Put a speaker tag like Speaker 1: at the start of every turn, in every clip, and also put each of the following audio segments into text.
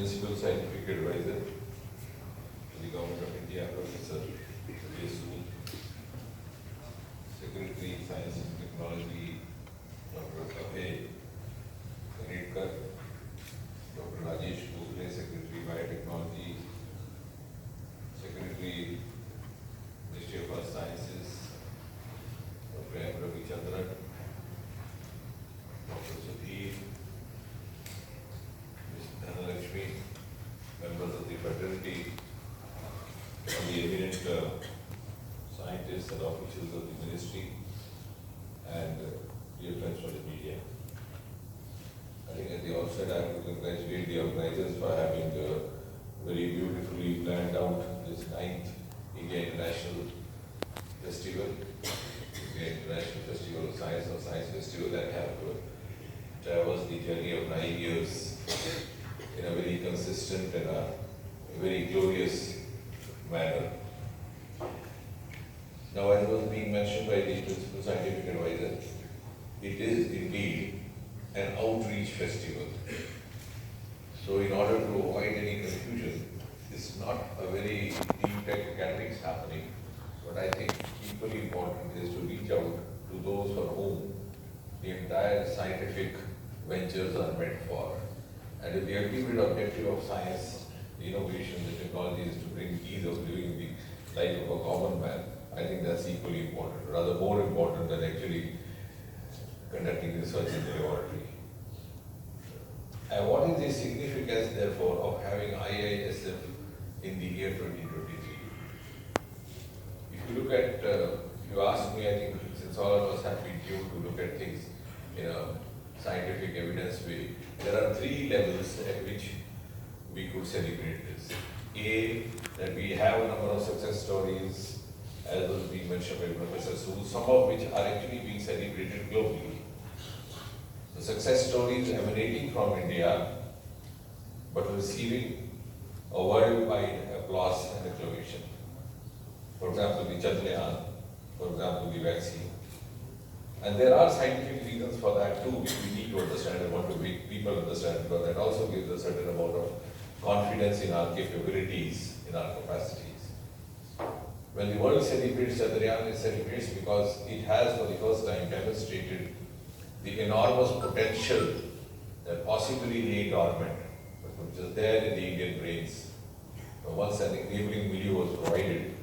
Speaker 1: Principal Scientific Advisor to the Government of India, Professor Singh, Secretary Science and Technology, Dr. Abhay Kanedkar, Dr. Rajesh Bhusle, Secretary Biotechnology, Secretary Ministry of Earth Sciences, Dr. M. Jitender, Dr. Sudhir, members of the fraternity, and the eminent scientists and officials of the ministry, and dear friends from the media. I think at the outset I have to congratulate the organizers for having very beautifully planned out this 9th India International Festival, India International Festival of Science or Science Festival that have traversed the journey of 9 years in a very consistent and a very glorious manner. Now, as was being mentioned by the Principal Scientific Advisor, it is indeed an outreach festival. So, in order to avoid any confusion, it's not a very deep tech academics happening, but I think equally important is to reach out to those for whom the entire scientific ventures are meant for. And if the ultimate objective of science, the innovation, the technology is to bring ease of living the life of a common man, I think that's equally important, rather more important than actually conducting research in the laboratory. And what is the significance, therefore, of having IISF in the year 2023? If you look at, if you ask me, I think since all of us have been tuned to look at things in a scientific evidence way, there are 3 levels at which we could celebrate this. A, that we have a number of success stories, as was being mentioned by Professor Singh, some of which are actually being celebrated globally. The success stories emanating from India, but receiving a worldwide applause and acclamation. For example, the Chandrayaan, for example, the vaccine. And there are scientific reasons for that too, which we need to understand and want to make people understand, because that also gives a certain amount of confidence in our capabilities, in our capacities. When the world celebrates Chandrayaan, it celebrates because it has for the first time demonstrated the enormous potential that possibly lay dormant, but which is there in the Indian brains. But once an enabling milieu was provided,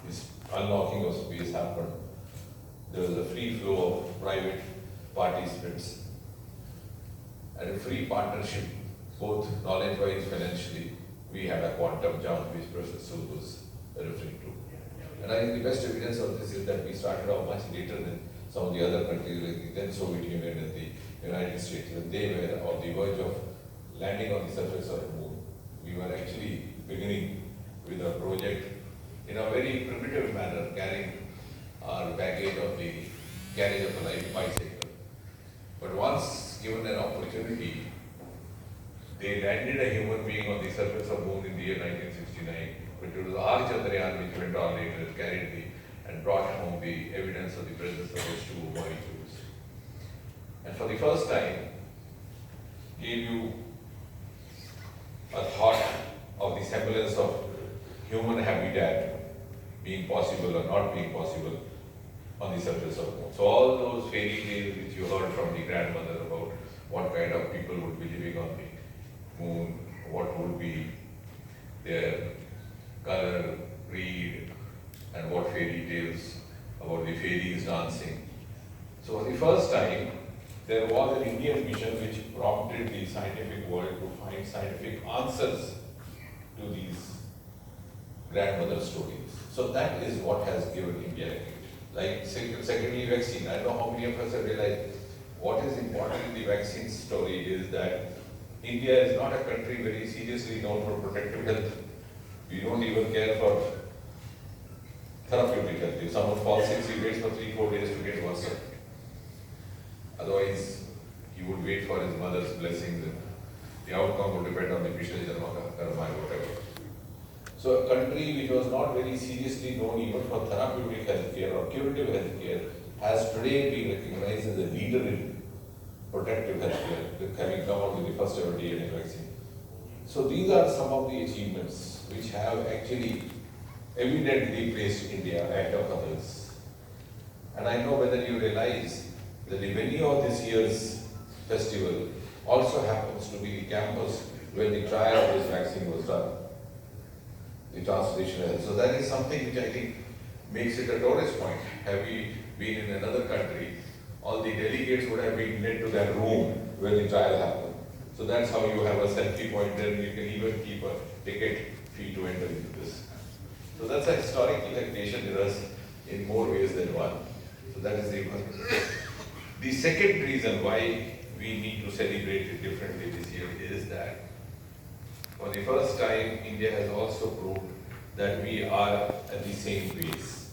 Speaker 1: this unlocking of space happened. There was a free flow of private participants and a free partnership, both knowledge-wise, financially. We had a quantum jump, which Professor Singh was referring to. And I think the best evidence of this is that we started off much later than some of the other countries, like the then Soviet Union and the United States. When they were on the verge of landing on the surface of the moon, we were actually beginning with a project in a very primitive manner, carrying our baggage of the carriage of a life bicycle. But once given an opportunity, they landed a human being on the surface of the moon in the year 1969. But it was our Chandrayaan which went on later, carried and brought home the evidence of the presence of H2O molecules. And for the first time, gave you a thought of the semblance of human habitat being possible or not being possible on the surface of the moon. So all those fairy tales which you heard from the grandmother about what kind of people would be living on the moon, what would be their color, creed, and what fairy tales about the fairies dancing. So for the first time, there was an Indian mission which prompted the scientific world to find scientific answers to these grandmother stories. So that is what has given India, like secondly, vaccine. I don't know how many of us have realized what is important in the vaccine story is that India is not a country very seriously known for protective health. We don't even care for therapeutic health. If someone falls sick, he waits for 3-4 days to get worse. Otherwise, he would wait for his mother's blessings. The outcome would depend on the Vishnu Janma Karma, whatever. So a country which was not very seriously known even for therapeutic healthcare or curative healthcare has today been recognized as a leader in protective healthcare, having come out with the first ever DNA vaccine. So these are some of the achievements which have actually evidently placed India ahead of others. And I know whether you realize that the venue of this year's festival also happens to be the campus where the trial of this vaccine was done, the translation health. So that is something which I think makes it a tourist point. Have we been in another country, all the delegates would have been led to that room where the trial happened. So that's how you have a selfie point there, and you can even keep a ticket fee to enter into this. So that's a historic recognition in us in more ways than one. So that is the one. The second reason why we need to celebrate it differently this year is that for the first time, India has also proved that we are at the same pace.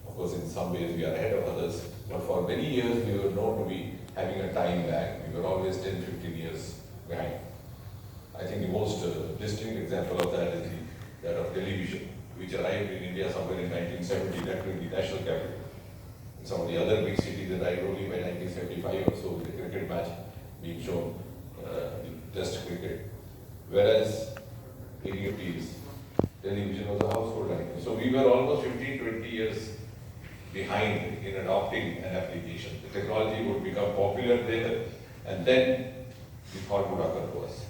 Speaker 1: Of course, in some ways we are ahead of others, but for many years we were known to be having a time lag. We were always 10, 15 years behind. I think the most distinct example of that is that of television, which arrived in India somewhere in 1970, that being the national capital. And some of the other big cities arrived only by 1975 or so, with the cricket match being shown, Test cricket. Whereas in the 80s, television was a household item. So we were almost 15, 20 years behind in adopting an application. The technology would become popular there, and then the thought would occur to us.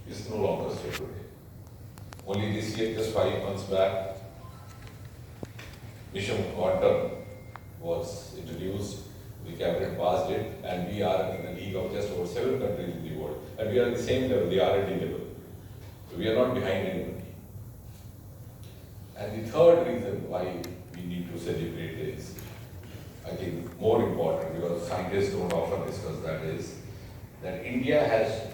Speaker 1: It's no longer so today. Only this year, just 5 months back, Mission Quantum was introduced, the cabinet passed it, and we are in a league of just over 7 countries in the world. And we are at the same level, the R&D level. So we are not behind anybody. And the third reason why we need to celebrate is, I think, more important, because scientists don't often discuss that, is that India has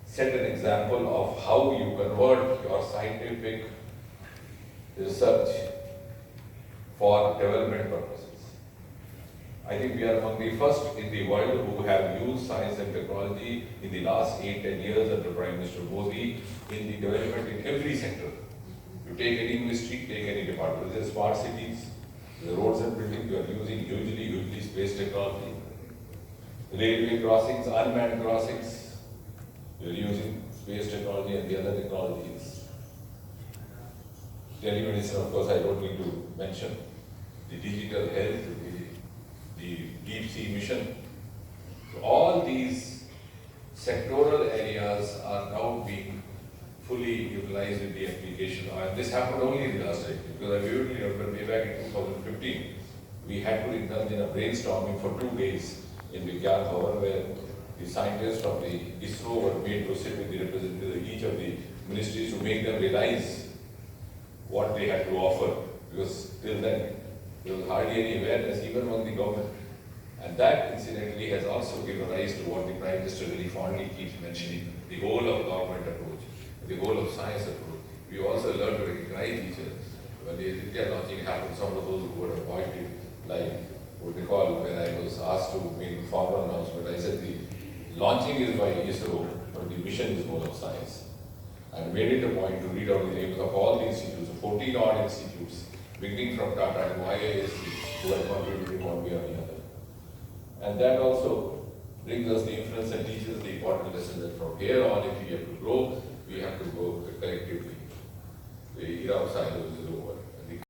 Speaker 1: set an example of how you convert your scientific research for development purposes. I think we are among the first in the world who have used science and technology in the last 8-10 years under Prime Minister Modi in the development in every sector. You take any ministry, take any department. There are smart cities, the roads and buildings, you are using hugely space technology. Railway crossings, unmanned crossings, you are using space technology and the other technologies. Telemedicine, of course, I don't need to mention. The digital health, the deep sea mission. So all these sectoral areas are now being fully utilized in the application. And this happened only in the last decade, because I vividly remember way back in 2015, we had to indulge in a brainstorming for 2 days in Vigyan Bhavan, where the scientists from the ISRO were made to sit with the representatives of each of the ministries to make them realize what they had to offer, because till then there was hardly any awareness even among the government. And that incidentally has also given rise to what the Prime Minister very fondly keeps mentioning, the whole of government approach, the whole of science approach. We also learned to recognize each other. When the India launching happened, some of those who would have watched it live would recall when I was asked to make the formal announcement, I said the launching is by ISRO, but the mission is more of science. And made it a point to read out the names of all the institutes, 14 odd institutes, beginning from Tata to IISc, who have contributed one way or the other. And that also brings us the influence and teaches the important lesson that from here on, if we have to grow, we have to grow collectively. The era of silos is over.